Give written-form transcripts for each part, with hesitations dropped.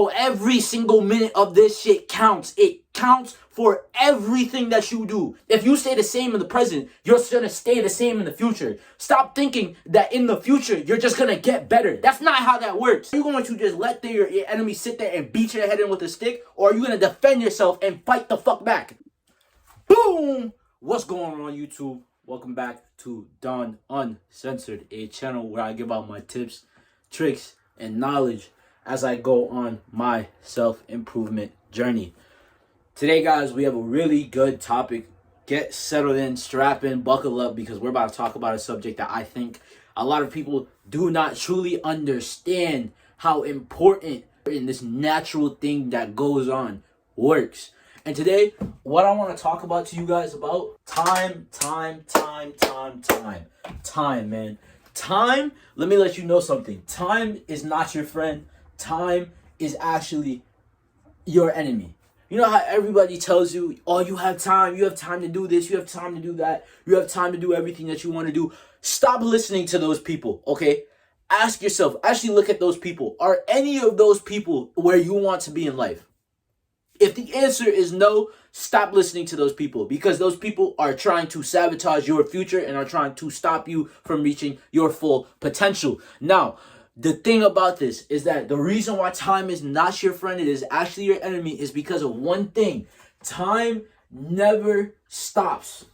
So every single minute of this shit counts. It counts for everything that you do. If you stay the same in the present, you're gonna stay the same in the future. Stop thinking that in the future, you're just gonna get better. That's not how that works. Are you going to just let your enemy sit there and beat your head in with a stick? Or are you gonna defend yourself and fight the fuck back? Boom! What's going on, YouTube? Welcome back to Don Uncensored, a channel where I give out my tips, tricks, and knowledge as I go on my self-improvement journey. Today, guys, we have a really good topic. Get settled in, strap in, buckle up, because we're about to talk about a subject that I think a lot of people do not truly understand how important in this natural thing that goes on works. And today, what I want to talk about to you guys about time, man. Time, let me let you know something. Time is not your friend. Time is actually your enemy. You know how everybody tells you, oh, you have time to do this, you have time to do that, you have time to do everything that you want to do. Stop listening to those people, okay? Ask yourself, actually look at those people. Are any of those people where you want to be in life? If the answer is no, stop listening to those people, because those people are trying to sabotage your future and are trying to stop you from reaching your full potential. Now, the thing about this is that the reason why time is not your friend, it is actually your enemy, is because of one thing. Time never stops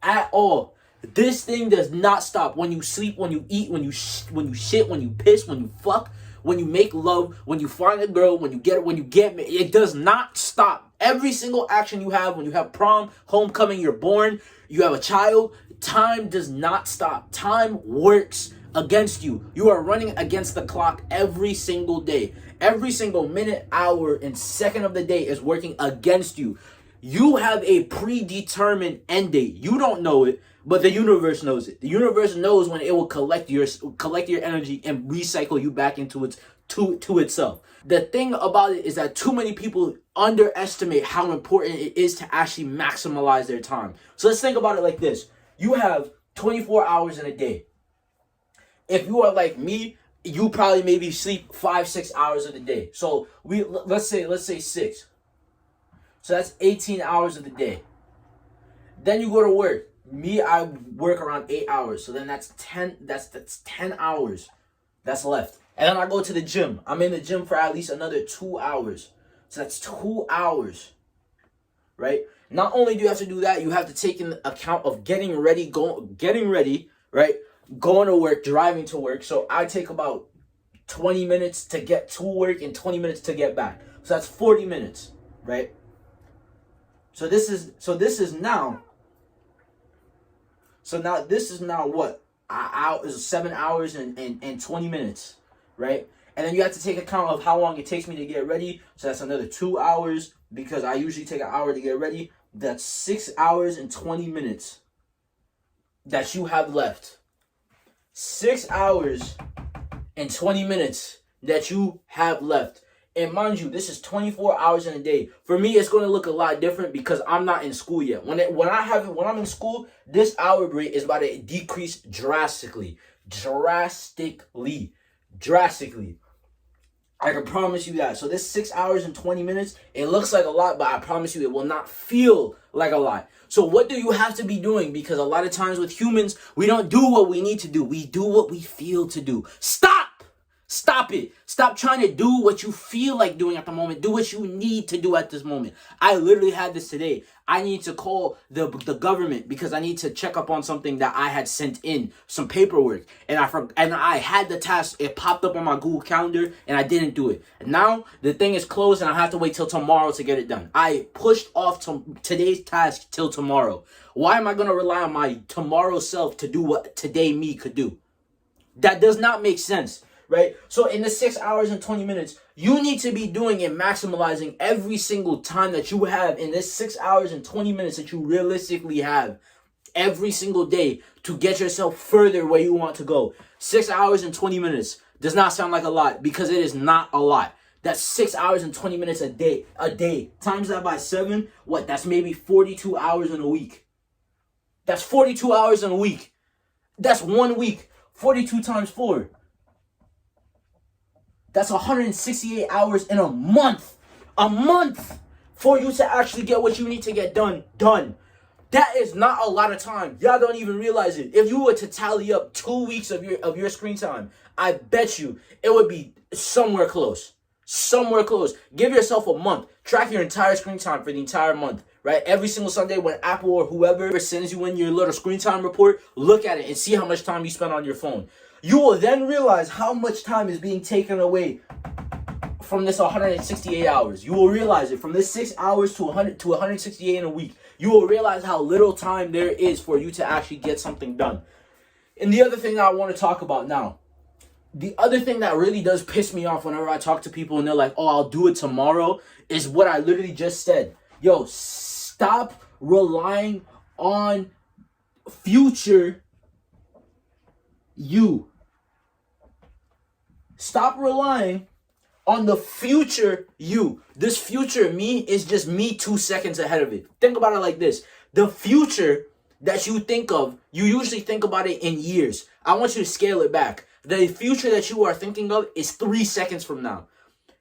at all. This thing does not stop. When you sleep, when you eat, when you shit, when you piss, when you fuck, when you make love, when you find a girl, when you get it does not stop. Every single action you have, when you have prom, homecoming, you're born, you have a child, time does not stop. Time works against you. You are running against the clock every single day. Every single minute, hour, and second of the day is working against you. You have a predetermined end date. You don't know it, but the universe knows it. The universe knows when it will collect your energy and recycle you back into to itself. The thing about it is that too many people underestimate how important it is to actually maximize their time. So let's think about it like this. You have 24 hours in a day. If you are like me, you probably maybe sleep 5-6 hours of the day. So let's say 6. So that's 18 hours of the day. Then you go to work. Me, I work around 8 hours. So then that's 10 hours that's left. And then I go to the gym. I'm in the gym for at least another 2 hours. So that's 2 hours. Right? Not only do you have to do that, you have to take into account of getting ready, right? Going to work, driving to work. So I take about 20 minutes to get to work and 20 minutes to get back. So that's 40 minutes, right? So this is now what? Is 7 hours and 20 minutes, right? And then you have to take account of how long it takes me to get ready. So that's another 2 hours, because I usually take an hour to get ready. That's 6 hours and 20 minutes that you have left. 6 hours and 20 minutes that you have left. And mind you, this is 24 hours in a day. For me, it's going to look a lot different because I'm not in school yet. When I'm in school, this hour rate is about to decrease drastically. I can promise you that. So this 6 hours and 20 minutes, it looks like a lot, but I promise you it will not feel like a lot. So what do you have to be doing? Because a lot of times with humans, we don't do what we need to do. We do what we feel to do. Stop it. Stop trying to do what you feel like doing at the moment. Do what you need to do at this moment. I literally had this today. I need to call the government because I need to check up on something that I had sent in, some paperwork. And I had the task. It popped up on my Google Calendar and I didn't do it. And now the thing is closed and I have to wait till tomorrow to get it done. I pushed off today's task till tomorrow. Why am I going to rely on my tomorrow self to do what today me could do? That does not make sense. Right? So in the 6 hours and 20 minutes, you need to be doing and maximizing every single time that you have in this 6 hours and 20 minutes that you realistically have every single day to get yourself further where you want to go. 6 hours and 20 minutes does not sound like a lot, because it is not a lot. That's 6 hours and 20 minutes a day. Times that by 7, what? That's maybe 42 hours in a week. That's 42 hours in a week. That's 1 week. 42 times 4. That's 168 hours in a month. A month for you to actually get what you need to get done. That is not a lot of time. Y'all don't even realize it. If you were to tally up 2 weeks of your screen time, I bet you it would be somewhere close. Somewhere close. Give yourself a month. Track your entire screen time for the entire month, right? Every single Sunday when Apple or whoever sends you in your little screen time report, look at it and see how much time you spend on your phone. You will then realize how much time is being taken away from this 168 hours. You will realize it from this 6 hours to 168 in a week. You will realize how little time there is for you to actually get something done. And the other thing that I want to talk about now, the other thing that really does piss me off whenever I talk to people and they're like, oh, I'll do it tomorrow, is what I literally just said. Yo, stop relying on future you. Stop relying on the future you. This future me is just me 2 seconds ahead of it. Think about it like this. The future that you think of, you usually think about it in years. I want you to scale it back. The future that you are thinking of is 3 seconds from now.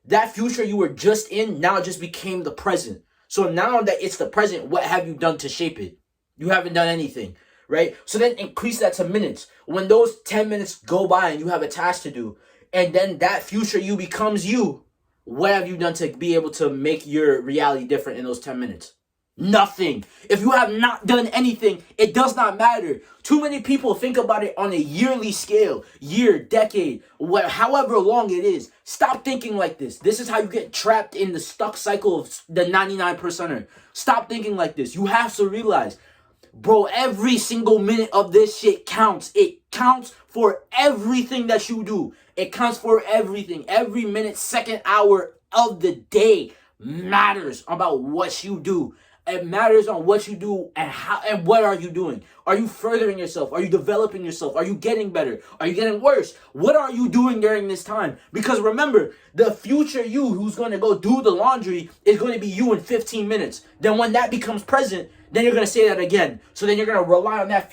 That future you were just in now just became the present. So now that it's the present, what have you done to shape it? You haven't done anything, right? So then increase that to minutes. When those 10 minutes go by and you have a task to do, and then that future you becomes you, what have you done to be able to make your reality different in those 10 minutes? Nothing. If you have not done anything, it does not matter. Too many people think about it on a yearly scale, year, decade, however long it is. Stop thinking like this. This is how you get trapped in the stuck cycle of the 99%er. Stop thinking like this. You have to realize, bro, every single minute of this shit counts. It counts for everything that you do. It counts for everything. Every minute, second, hour of the day matters about what you do. It matters on what you do and how and what are you doing. Are you furthering yourself? Are you developing yourself? Are you getting better? Are you getting worse? What are you doing during this time? Because remember, the future you who's going to go do the laundry is going to be you in 15 minutes. Then when that becomes present, then you're going to say that again. So then you're going to rely on that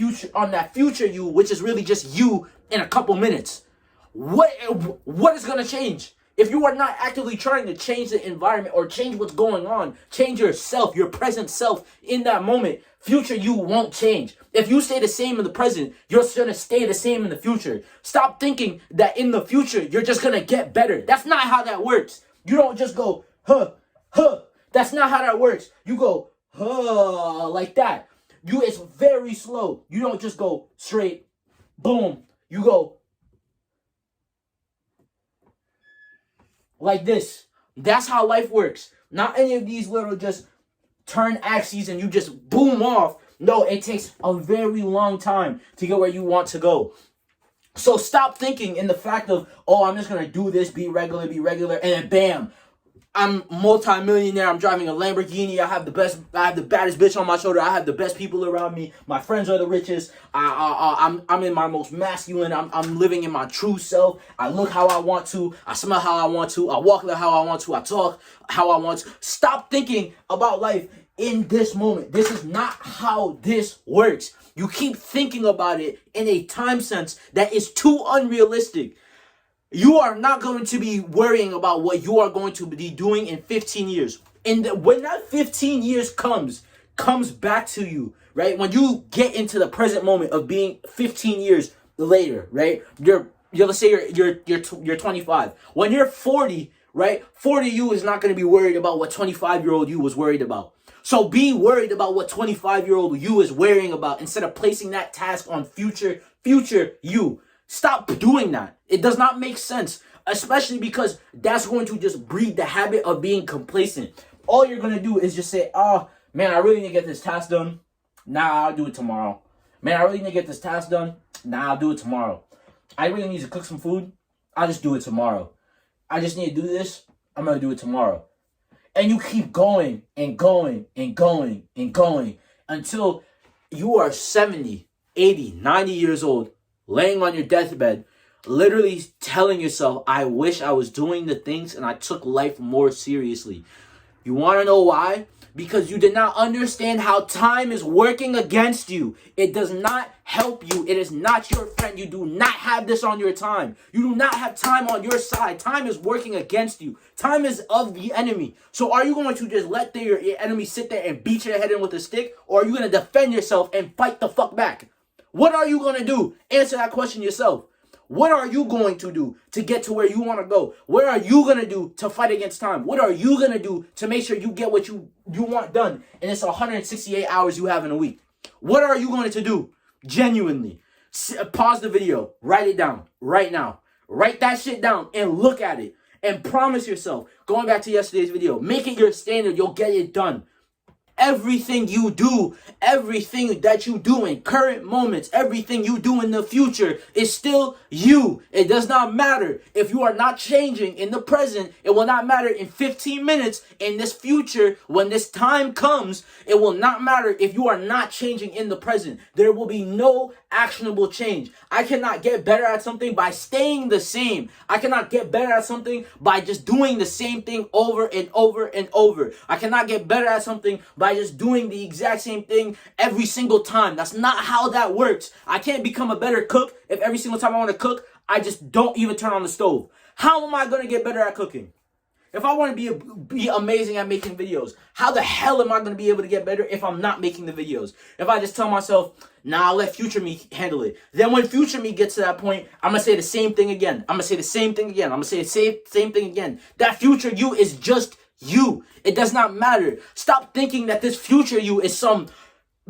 future you, which is really just you in a couple minutes. What is going to change? If you are not actively trying to change the environment or change what's going on, change yourself, your present self in that moment, future you won't change. If you stay the same in the present, you're going to stay the same in the future. Stop thinking that in the future, you're just going to get better. That's not how that works. You don't just go, huh. That's not how that works. You go, huh, like that. It's very slow. You don't just go straight, boom. You go like this. That's how life works. Not any of these little just turn axes and you just boom off. No, it takes a very long time to get where you want to go. So stop thinking in the fact of, oh, I'm just going to do this, be regular, and then bam, I'm multi-millionaire. I'm driving a Lamborghini. I have the baddest bitch on my shoulder. I have the best people around me. My friends are the richest. I'm in my most masculine. I'm living in my true self. I look how I want to. I smell how I want to. I walk how I want to. I talk how I want to. Stop thinking about life in this moment. This is not how this works. You keep thinking about it in a time sense that is too unrealistic. You are not going to be worrying about what you are going to be doing in 15 years. And when that 15 years comes back to you, right? When you get into the present moment of being 15 years later, right? Let's say you're 25. When you're 40, right? 40 you is not going to be worried about what 25-year-old you was worried about. So be worried about what 25-year-old you is worrying about instead of placing that task on future you. Stop doing that. It does not make sense, especially because that's going to just breed the habit of being complacent. All you're going to do is just say, oh, man, I really need to get this task done. Nah, I'll do it tomorrow. Man, I really need to get this task done. Nah, I'll do it tomorrow. I really need to cook some food. I'll just do it tomorrow. I just need to do this. I'm going to do it tomorrow. And you keep going and going and going and going until you are 70, 80, 90 years old, laying on your deathbed, literally telling yourself, I wish I was doing the things and I took life more seriously. You want to know why? because you did not understand how time is working against you. It does not help you. It is not your friend. You do not have this on your time. You do not have time on your side. Time is working against you. Time is of the enemy. So are you going to just let your enemy sit there and beat your head in with a stick? Or are you going to defend yourself and fight the fuck back? What are you going to do? Answer that question yourself. What are you going to do to get to where you want to go? What are you going to do to fight against time? What are you going to do to make sure you get what you want done in this 168 hours you have in a week? What are you going to do? Genuinely. Pause the video. Write it down right now. Write that shit down and look at it. And promise yourself, going back to yesterday's video, make it your standard. You'll get it done. Everything you do, everything that you do in current moments, everything you do in the future is still you. It does not matter if you are not changing in the present. It will not matter in 15 minutes in this future. When this time comes, it will not matter if you are not changing in the present. There will be no actionable change. I cannot get better at something by staying the same. I cannot get better at something by just doing the same thing over and over and over. I cannot get better at something by just doing the exact same thing every single time. That's not how that works. I can't become a better cook if every single time I want to cook, I just don't even turn on the stove. How am I going to get better at cooking? If I want to be amazing at making videos, how the hell am I going to be able to get better if I'm not making the videos? If I just tell myself, nah, I'll let future me handle it. Then when future me gets to that point, I'm going to say the same thing again. I'm going to say the same thing again. I'm going to say the same thing again. That future you is just you. It does not matter. Stop thinking that this future you is some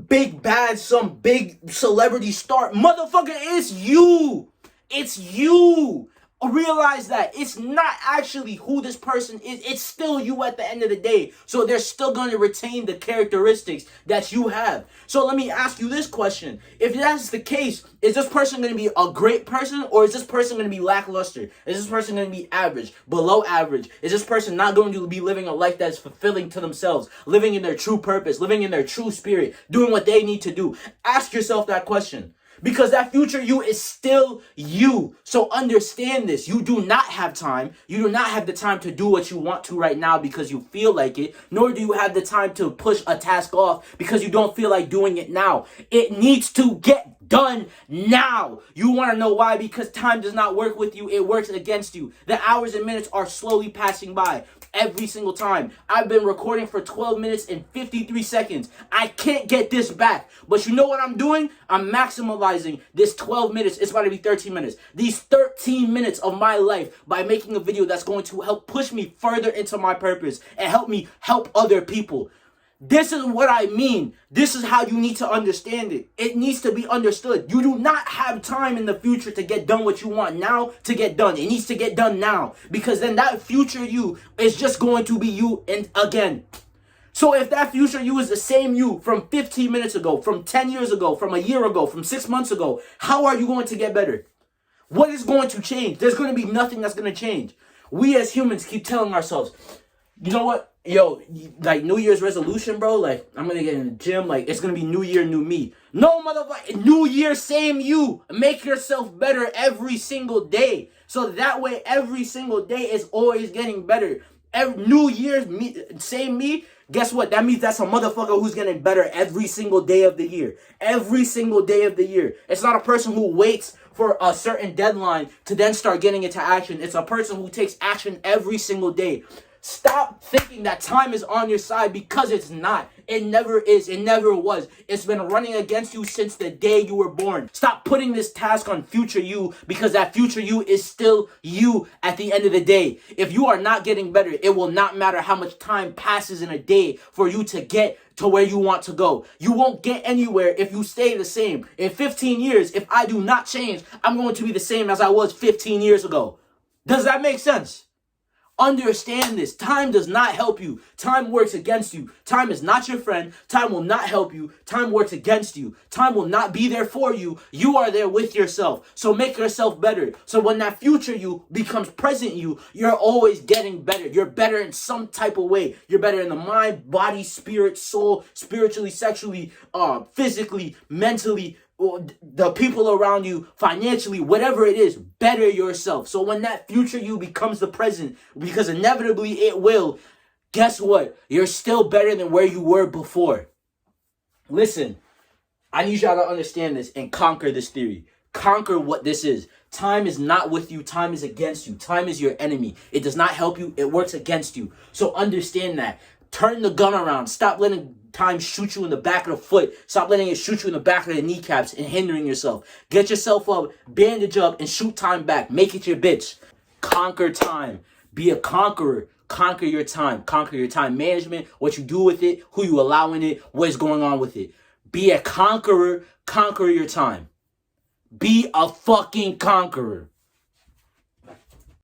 big bad, some big celebrity star. Motherfucker, it's you. It's you. Realize that it's not actually who this person is. It's still you at the end of the day. So they're still going to retain the characteristics that you have. So let me ask you this question. If that's the case, is this person going to be a great person, or is this person going to be lackluster? Is this person going to be average, below average? Is this person not going to be living a life that is fulfilling to themselves, living in their true purpose, living in their true spirit, doing what they need to do? Ask yourself that question. Because that future you is still you. So understand this. You do not have time. You do not have the time to do what you want to right now because you feel like it. Nor do you have the time to push a task off because you don't feel like doing it now. It needs to get done now. You want to know why? Because time does not work with you. It works against you. The hours and minutes are slowly passing by. Every single time. I've been recording for 12 minutes and 53 seconds. I can't get this back. But you know what I'm doing? I'm maximizing this 12 minutes. It's about to be 13 minutes. These 13 minutes of my life by making a video that's going to help push me further into my purpose and help me help other people. This is what I mean. This is how you need to understand it. It needs to be understood. You do not have time in the future to get done what you want now to get done. It needs to get done now. Because then that future you is just going to be you and again. So if that future you is the same you from 15 minutes ago, from 10 years ago, from a year ago, from 6 months ago, how are you going to get better? What is going to change? There's going to be nothing that's going to change. We as humans keep telling ourselves, you know what? Yo, like New Year's resolution, bro, like I'm gonna get in the gym, like it's gonna be New Year, new me. No, motherfucker, New Year, same you. Make yourself better every single day. So that way, every single day is always getting better. New Year's, me, same me. Guess what? That means that's a motherfucker who's getting better every single day of the year. Every single day of the year. It's not a person who waits for a certain deadline to then start getting into action. It's a person who takes action every single day. Stop thinking that time is on your side because it's not. It never is. It never was. It's been running against you since the day you were born. Stop putting this task on future you because that future you is still you at the end of the day. If you are not getting better, it will not matter how much time passes in a day for you to get to where you want to go. You won't get anywhere if you stay the same. In 15 years, if I do not change, I'm going to be the same as I was 15 years ago. Does that make sense? Understand this. Time does not help you. Time works against you. Time is not your friend. Time will not help you. Time works against you. Time will not be there for you. You are there with yourself. So make yourself better. So when that future you becomes present you, you're always getting better. You're better in some type of way. You're better in the mind, body, spirit, soul, spiritually, sexually, physically, mentally, the people around you, financially, whatever it is, better yourself. So when that future you becomes the present, because inevitably it will, guess what? You're still better than where you were before. Listen, I need y'all to understand this and conquer this theory. Conquer what this is. Time is not with you. Time is against you. Time is your enemy. It does not help you. It works against you. So understand that. Turn the gun around. Stop letting time shoot you in the back of the foot. Stop letting it shoot you in the back of the kneecaps and hindering yourself. Get yourself up, bandage up, and shoot time back. Make it your bitch. Conquer time. Be a conqueror. Conquer your time. Conquer your time management, what you do with it, who you allow in it, what is going on with it. Be a conqueror. Conquer your time. Be a fucking conqueror.